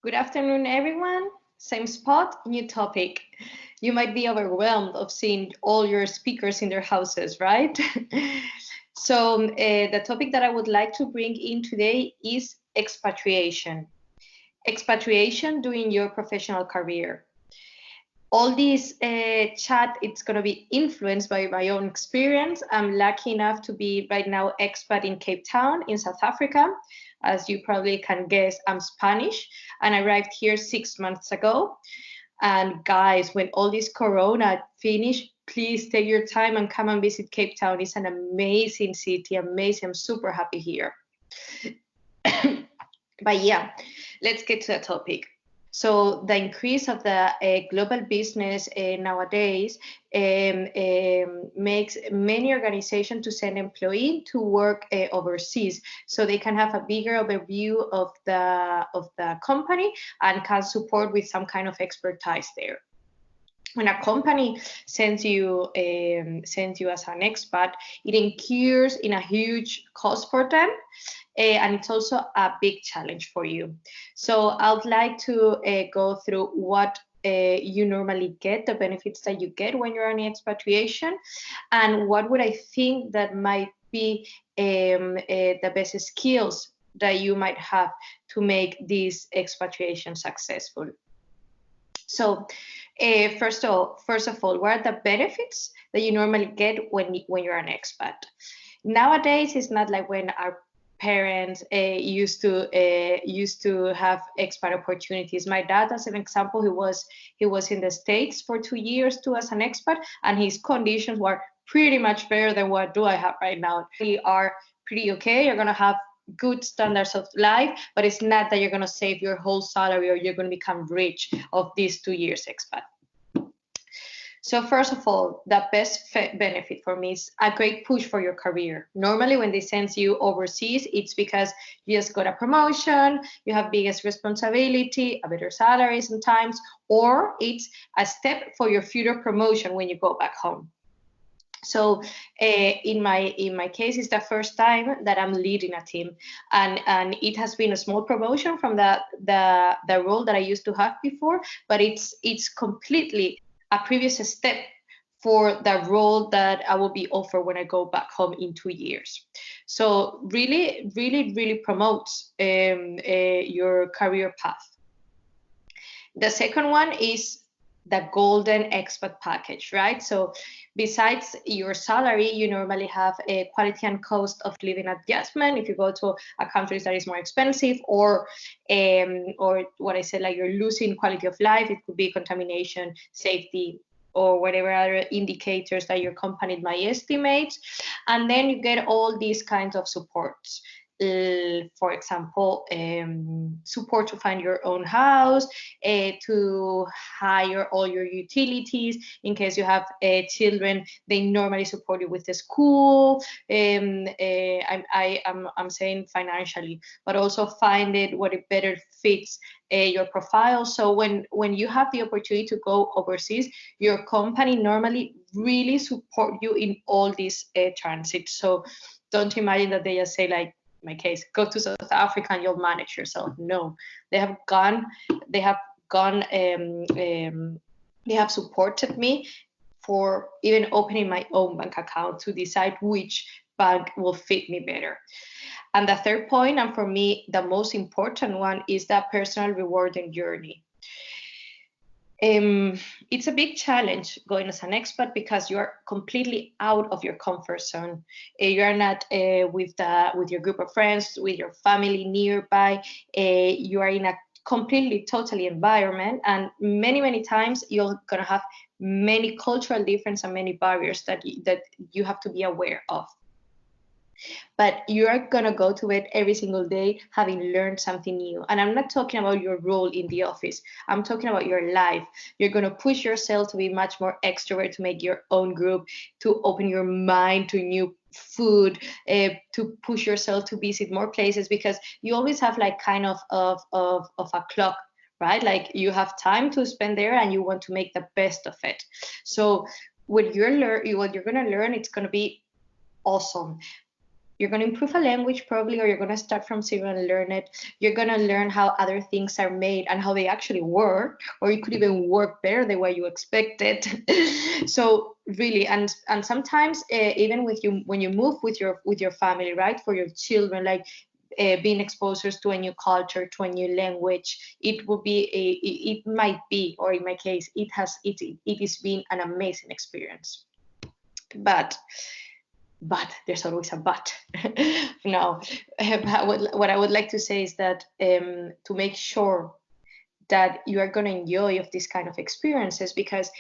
Good afternoon, everyone. Same spot, new topic. You might be overwhelmed of seeing all your speakers in their houses, right? The topic that I would like to bring in today is expatriation. Expatriation during your professional career. All this chat, it's going to be influenced by my own experience. I'm lucky enough to be right now expat in Cape Town in South Africa. As you probably can guess, I'm Spanish and I arrived here 6 months ago. And guys, when all this Corona finished, please take your time and come and visit Cape Town. It's an amazing city, amazing. I'm super happy here. But yeah, let's get to the topic. So the increase of the global business nowadays makes many organizations to send employees to work overseas, so they can have a bigger overview of the company and can support with some kind of expertise there. When a company sends you as an expat, it incurs in a huge cost for them. And it's also a big challenge for you. So I would like to go through what you normally get, the benefits that you get when you're on expatriation, and what would I think that might be the best skills that you might have to make this expatriation successful. So first of all, what are the benefits that you normally get when you're an expat? Nowadays, it's not like when our parents used to have expat opportunities. My dad, as an example, he was in the States for 2 years too as an expat, and his conditions were pretty much better than what do I have right now. We are pretty okay. You're gonna have good standards of life, but it's not that you're gonna save your whole salary or you're gonna become rich of these 2 years expat. So first of all, the best benefit for me is a great push for your career. Normally when they send you overseas, it's because you just got a promotion, you have biggest responsibility, a better salary sometimes, or it's a step for your future promotion when you go back home. So in my case, it's the first time that I'm leading a team, and it has been a small promotion from the role that I used to have before, but it's completely a previous step for the role that I will be offered when I go back home in 2 years. So really, really, really promotes your career path. The second one is the golden expat package, right? So besides your salary, you normally have a quality and cost of living adjustment if you go to a country that is more expensive, or what I said, like you're losing quality of life. It could be contamination, safety, or whatever other indicators that your company might estimate. And then you get all these kinds of supports. For example, support to find your own house, to hire all your utilities. In case you have children, they normally support you with the school. I'm saying financially, but also find it what it better fits your profile. So when you have the opportunity to go overseas, your company normally really support you in all these transits. So don't imagine that they just say, like, my case, go to South Africa and you'll manage yourself. No, they have supported me for even opening my own bank account to decide which bank will fit me better. And the third point, and for me the most important one, is that personal rewarding journey. It's a big challenge going as an expat because you are completely out of your comfort zone. You are not with your group of friends, with your family nearby. You are in a completely, totally environment, and many times you're gonna have many cultural differences and many barriers that you have to be aware of. But you are going to go to it every single day having learned something new. And I'm not talking about your role in the office. I'm talking about your life. You're going to push yourself to be much more extrovert, to make your own group, to open your mind to new food, to push yourself to visit more places, because you always have like kind of a clock, right? Like you have time to spend there and you want to make the best of it. So what you're going to learn, it's going to be awesome. you're going to improve a language probably, or you're going to start from zero and learn it. You're going to learn how other things are made and how they actually work, or it could even work better the way you expected. So really, and sometimes even with you, when you move with your family, right, for your children, like being exposed to a new culture, to a new language, it will be it might be, or in my case, it has been an amazing experience. But there's always a but. No, what I would like to say is that to make sure that you are going to enjoy of these kind of experiences, because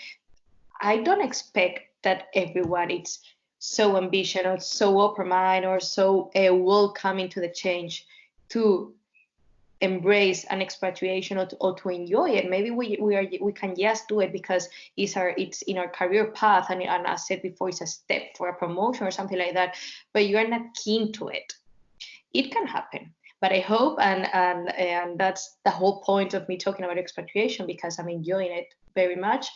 I don't expect that everyone is so ambitious or so open minded or so welcoming to the change to embrace an expatriation, or to enjoy it. Maybe we can just do it because it's in our career path, and as I said before, it's a step for a promotion or something like that, but you are not keen to it. It can happen, but I hope, and that's the whole point of me talking about expatriation, because I'm enjoying it very much,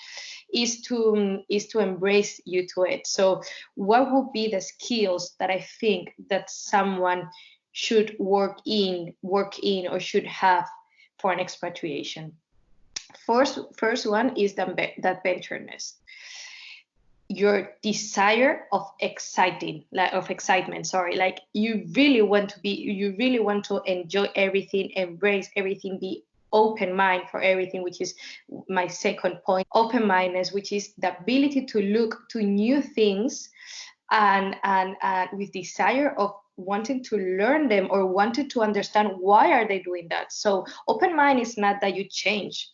is to embrace you to it. So what would be the skills that I think that someone should work in or should have for an expatriation? First one is that adventureness, your desire of excitement, sorry, like you really want to enjoy everything, embrace everything, be open mind for everything, which is my second point. Open mindedness, which is the ability to look to new things and with desire of wanting to learn them, or wanted to understand why are they doing that. So open mind is not that you change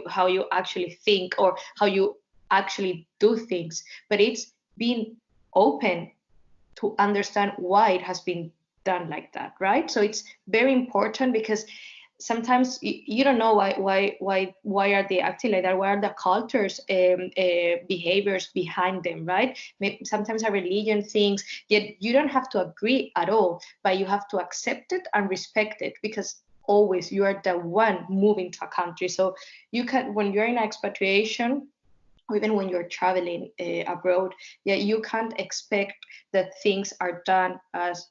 how you actually think or how you actually do things, but it's being open to understand why it has been done like that, right? So it's very important, because sometimes you don't know why are they acting like that, what are the cultures, behaviors behind them, right? Maybe sometimes a religion things, yet you don't have to agree at all, but you have to accept it and respect it, because always you are the one moving to a country. So you can, when you're in expatriation, or even when you're traveling abroad, yeah, you can't expect that things are done as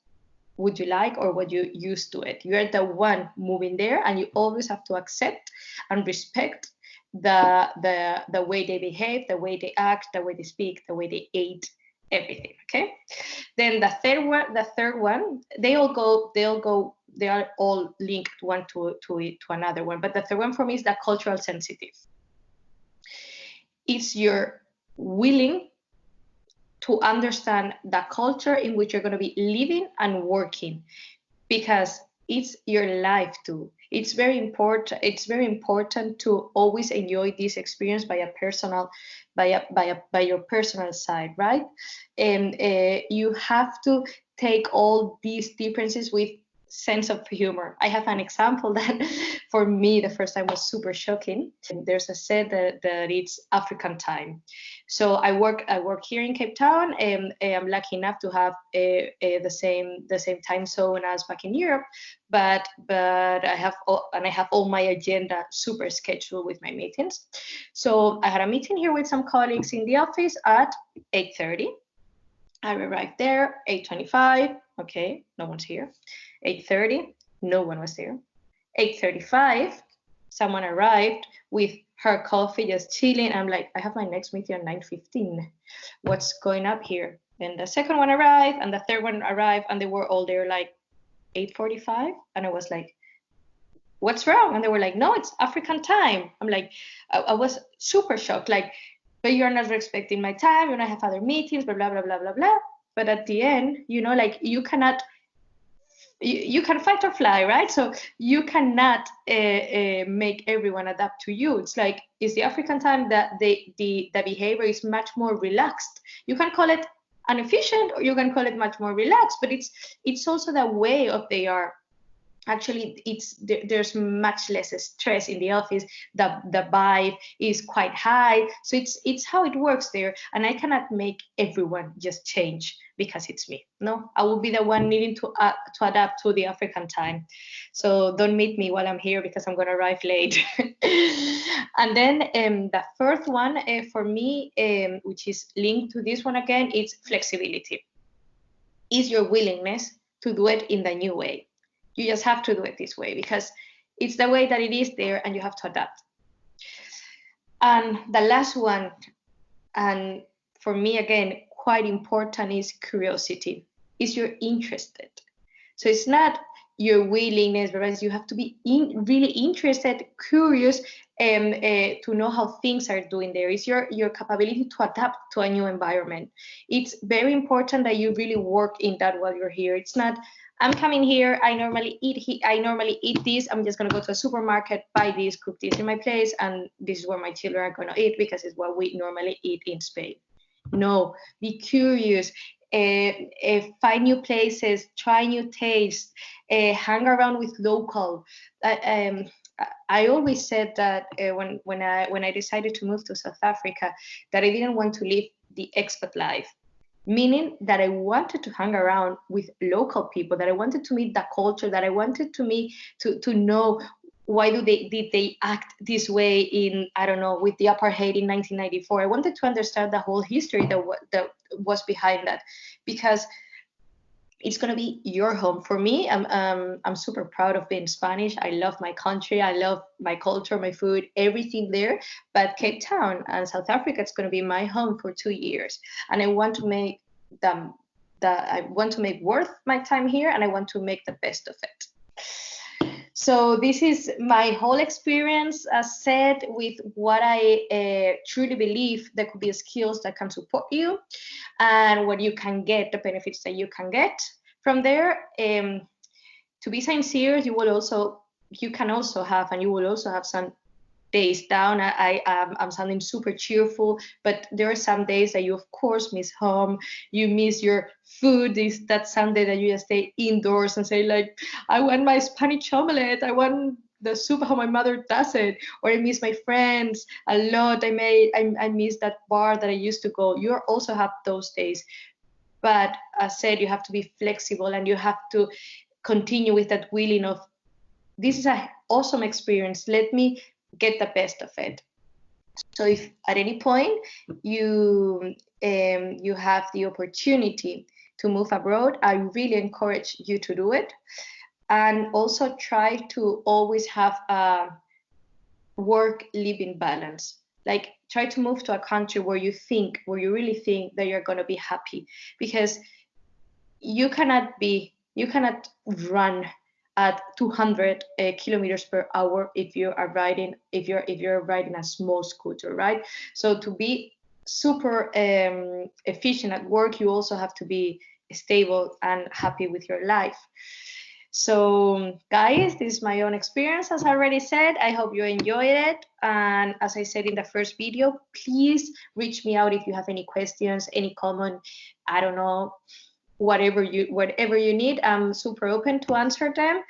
would you like or what you used to it. You're the one moving there, and you always have to accept and respect the way they behave, the way they act, the way they speak, the way they eat, everything. Okay. Then the third one, they are all linked one to another one. But the third one for me is the cultural sensitive. It's you're willing to understand the culture in which you're going to be living and working, because it's your life too. It's very important to always enjoy this experience by your personal side, right? And you have to take all these differences with sense of humor. I have an example that for me the first time was super shocking. There's a set that it's African time. So I work here in Cape Town, and I'm lucky enough to have the same time zone as back in Europe, but I have all my agenda super scheduled with my meetings. So I had a meeting here with some colleagues in the office at 8:30. I arrived there 8:25. Okay, no one's here. 8:30, no one was there. 8:35, someone arrived with her coffee, just chilling. I'm like, I have my next meeting at 9:15. What's going up here? Then the second one arrived, and the third one arrived, and they were all there like 8:45. And I was like, what's wrong? And they were like, no, it's African time. I'm like, I was super shocked, like, but you're not respecting my time, and I have other meetings, blah, blah, blah, blah, blah, blah. But at the end, like you cannot, you can fight or fly, right? So you cannot make everyone adapt to you. It's like, it's the African time that the behavior is much more relaxed. You can call it inefficient, or you can call it much more relaxed, but it's also the way of they are. Actually, there's much less stress in the office. The vibe is quite high, so it's how it works there. And I cannot make everyone just change because it's me. No, I will be the one needing to adapt to the African time. So don't meet me while I'm here, because I'm gonna arrive late. And then the fourth one for me, which is linked to this one again, is flexibility. Is your willingness to do it in the new way. You just have to do it this way because it's the way that it is there and you have to adapt. And the last one, and for me, again, quite important, is curiosity. Is you're interested. So it's not your willingness, whereas you have to be really interested, curious, to know how things are doing there. It's your capability to adapt to a new environment. It's very important that you really work in that while you're here. It's not, I'm coming here, I normally eat this, I'm just gonna go to a supermarket, buy this, cook this in my place, and this is where my children are gonna eat because it's what we normally eat in Spain. No, be curious, find new places, try new tastes, hang around with local. I always said that when I decided to move to South Africa, that I didn't want to live the expat life, meaning that I wanted to hang around with local people, that I wanted to meet the culture, that I wanted to know why did they act this way in, I don't know, with the apartheid in 1994. I wanted to understand the whole history that was behind that, because it's going to be your home. For me, I'm super proud of being Spanish. I love my country. I love my culture, my food, everything there. But Cape Town and South Africa, it's going to be my home for 2 years. And I want to make worth my time here, and I want to make the best of it. So this is my whole experience, as said, with what I truly believe there could be skills that can support you and what you can get, the benefits that you can get from there. To be sincere, you will also have some days down. I'm sounding super cheerful, but there are some days that you of course miss home, you miss your food. Is that Sunday that you just stay indoors and say like, I want my Spanish omelette, I want the soup how my mother does it, or I miss my friends a lot. I miss that bar that I used to go. You also have those days, but as said, you have to be flexible and you have to continue with that willing of, this is an awesome experience, let me get the best of it. So if at any point you have the opportunity to move abroad, I really encourage you to do it. And also try to always have a work-living balance. Like, try to move to a country where you really think that you're going to be happy, because you cannot run at 200 kilometers per hour if you're riding a small scooter, right? So to be super efficient at work, you also have to be stable and happy with your life. So guys, this is my own experience, as I already said. I hope you enjoyed it, and as I said in the first video, please reach me out if you have any questions, any comment, I don't know, whatever you need. I'm super open to answer them,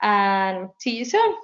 and see you soon.